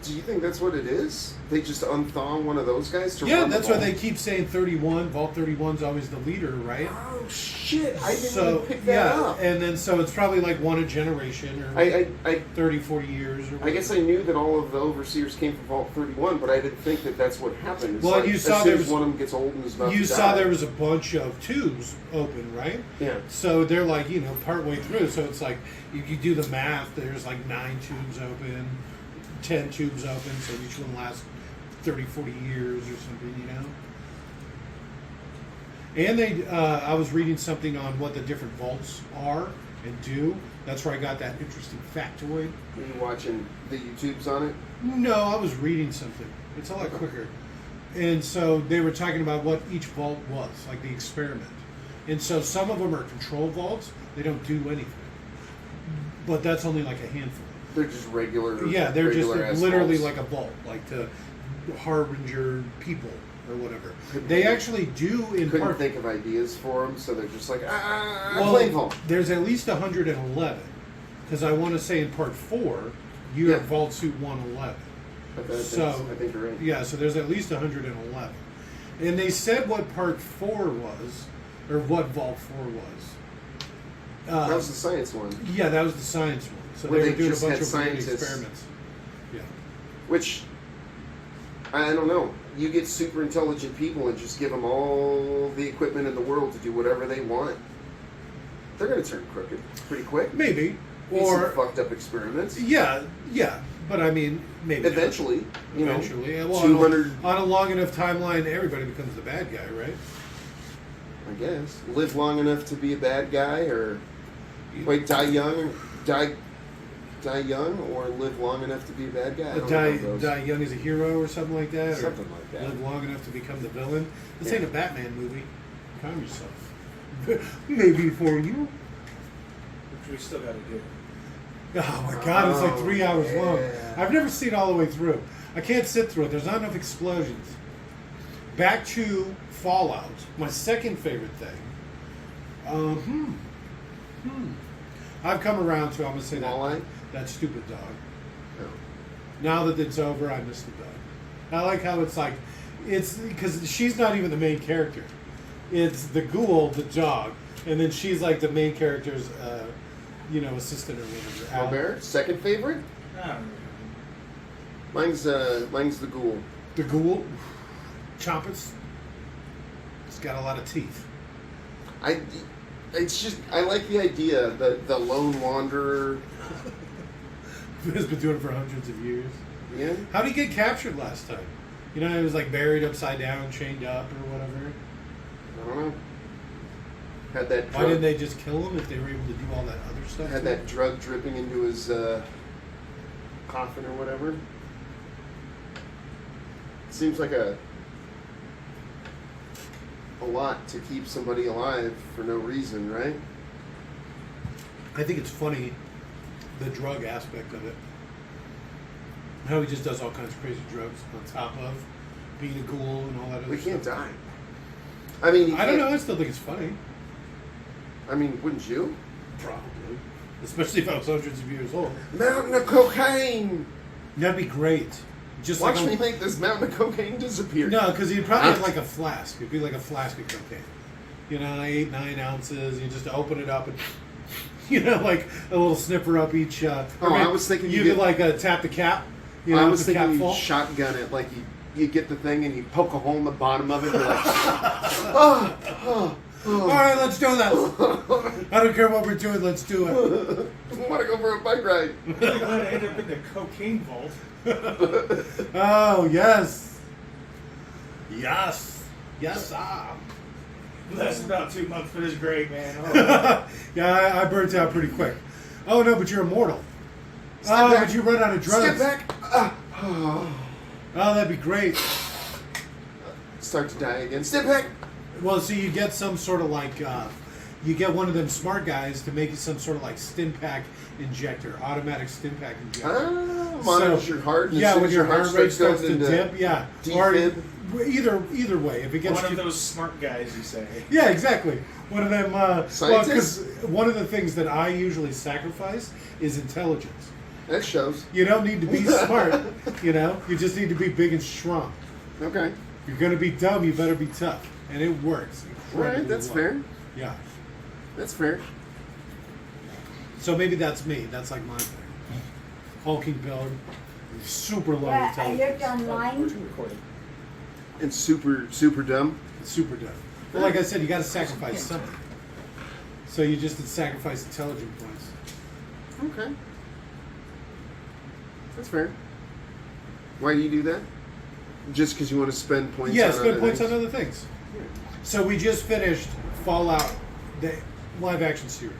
Do you think that's what it is? They just unthaw one of those guys to Yeah, run that's the why vault? they keep saying 31. Vault 31's always the leader, right? Oh, shit. I didn't So, even pick that up. and then so it's probably like one a generation or I 30, 40 years. Or I guess I knew that all of the overseers came from Vault 31, but I didn't think that that's what happened. It's Well, like, you as saw soon there as was- one of them gets old and is about You to saw die. there was a bunch of tubes open, right? Yeah. So they're like, partway through. So it's like, if you do the math, there's like 9 tubes open, 10 tubes open, so each one lasts 30, 40 years or something, And I was reading something on what the different vaults are and do. That's where I got that interesting factoid. Were you watching the YouTubes on it? No, I was reading something. It's a lot quicker. And so they were talking about what each vault was, like the experiment. And so some of them are control vaults. They don't do anything. But that's only like a handful. They're just regular. Yeah, they're just regular-ass literally vaults. like a vault, like to harbinger people or whatever. Couldn't They think- actually do in Couldn't part. think of ideas for them, so they're just like, Well, flame vault. there's at least 111, because I want to say in part 4 You're Yeah. Vault Suit 111. I think you're right. Yeah, so there's at least 111. And they said what Part 4 was, or what Vault 4 was. That was the science one. Yeah, that was the science one. So Where they they were doing a just bunch had of weird scientists. experiments. Yeah. Which, I don't know. You get super intelligent people and just give them all the equipment in the world to do whatever they want. They're going to turn crooked pretty quick. Maybe. Need Or, some fucked up experiments. yeah. But I mean, maybe. Eventually, you know, Eventually. Yeah, well, 200, on a long enough timeline, everybody becomes the bad guy, right? I guess, live long enough to be a bad guy, or wait, die young, or live long enough to be a bad guy. I don't know those. Die young as a hero or something like that? Something or like that. Live long enough to become the villain? This Yeah. ain't a Batman movie. Calm yourself. Maybe for you. Which we still got to do. Oh my god, it's like 3 hours long. yeah. I've never seen it all the way through. I can't sit through it. There's not enough explosions. Back to Fallout, my second favorite thing. I've come around to, I'm going to say Walleye? that stupid dog. No. Now that it's over, I miss the dog. I like how it's like, it's because she's not even the main character. It's the ghoul, the dog, and then she's like the main character's, assistant or whatever. Al. Albert, second favorite? I don't know. Mine's the ghoul. The ghoul, Chompus. It's got a lot of teeth. I like the idea that the lone wanderer. Has been doing it for hundreds of years. Yeah. How did he get captured last time? You know, he was like buried upside down, chained up, or whatever. I don't know. Had that. Why didn't they just kill him if they were able to do all that other stuff? Had to that him? drug dripping into his coffin or whatever. Seems like a lot to keep somebody alive for no reason, right? I think it's funny, the drug aspect of it. How he just does all kinds of crazy drugs on top of being a ghoul and all that other We stuff. can't die. I mean, I don't know. I still think it's funny. I mean, wouldn't you? Probably. Especially if I was hundreds of years old. Mountain of cocaine. That'd be great. Just Watch like me make this mountain of cocaine disappear. No, because he'd probably have like a flask. It'd be like a flask of cocaine. 8-9 ounces. You just open it up and, like a little sniffer up each. I was thinking you you could like tap the cap. I was the cap thinking you full. shotgun it, like you get the thing and you poke a hole in the bottom of it. And you're like, oh. All right, let's do this. I don't care what we're doing. Let's do it. I want to go for a bike ride. I'm going to end up in the cocaine vault. Oh yes, yes. That's about 2 months, but it's great, man. Oh. Yeah, I burnt out pretty quick. Oh no, but you're immortal. Step back. But you run out of drugs. Step back. Oh, that'd be great. Start to die again. Step back. Well, so you get some sort of like, you get one of them smart guys to make it some sort of like stim pack injector, automatic stim pack injector. Monitors your heart. And as Yeah, soon when as your heart rate goes starts to into dip, yeah. Or defib. either way, if it gets One of those smart guys, you say. Yeah, exactly. One of them. Scientists? Because one of the things that I usually sacrifice is intelligence. That shows. You don't need to be smart. You just need to be big and strong. Okay. If you're gonna be dumb, you better be tough, and it works. All right, incredibly that's well. fair. Yeah. That's fair. So maybe that's me. That's like my thing. Hulking build, super low Yeah, I intelligence. looked online. We're recording. And super dumb. Super dumb. But like I said, you got to sacrifice something. So you just sacrifice intelligence points. Okay. That's fair. Why do you do that? Just because you want to spend points Yeah, on spend other points things? on other things. So we just finished Fallout, the live action series,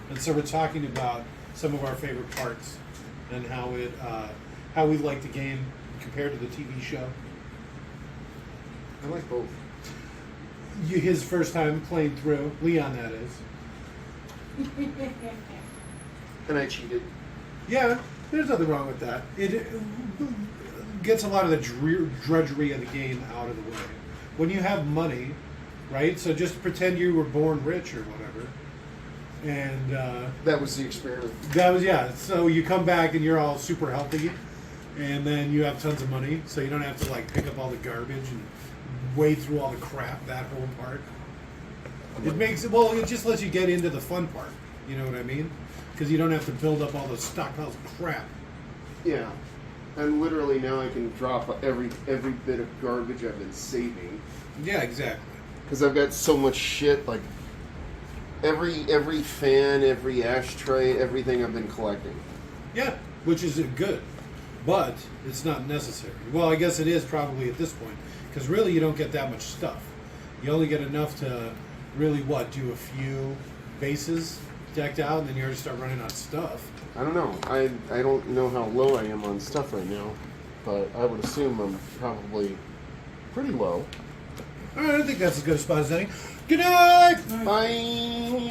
and so we're talking about some of our favorite parts and how we like the game compared to the TV show. I like both. His first time playing through, Leon, that is. And I cheated. Yeah, there's nothing wrong with that. It gets a lot of the drudgery of the game out of the way. When you have money, right? So just pretend you were born rich or whatever. And That was the experiment. that was, yeah. So you come back and you're all super healthy, and then you have tons of money, so you don't have to like pick up all the garbage and wade through all the crap, that whole part. It makes it, well, it just lets you get into the fun part. You know what I mean? Because you don't have to build up all those stockpiles of crap. Yeah. And literally now I can drop every bit of garbage I've been saving. Yeah, exactly. Because I've got so much shit, like every fan, every ashtray, everything I've been collecting. Yeah, which is good, but it's not necessary. Well, I guess it is probably at this point, because really you don't get that much stuff. You only get enough to really do a few bases decked out, and then you already start running out of stuff. I don't know. I don't know how low I am on stuff right now, but I would assume I'm probably pretty low. All right, I think that's as good a spot as any. Good night. Bye.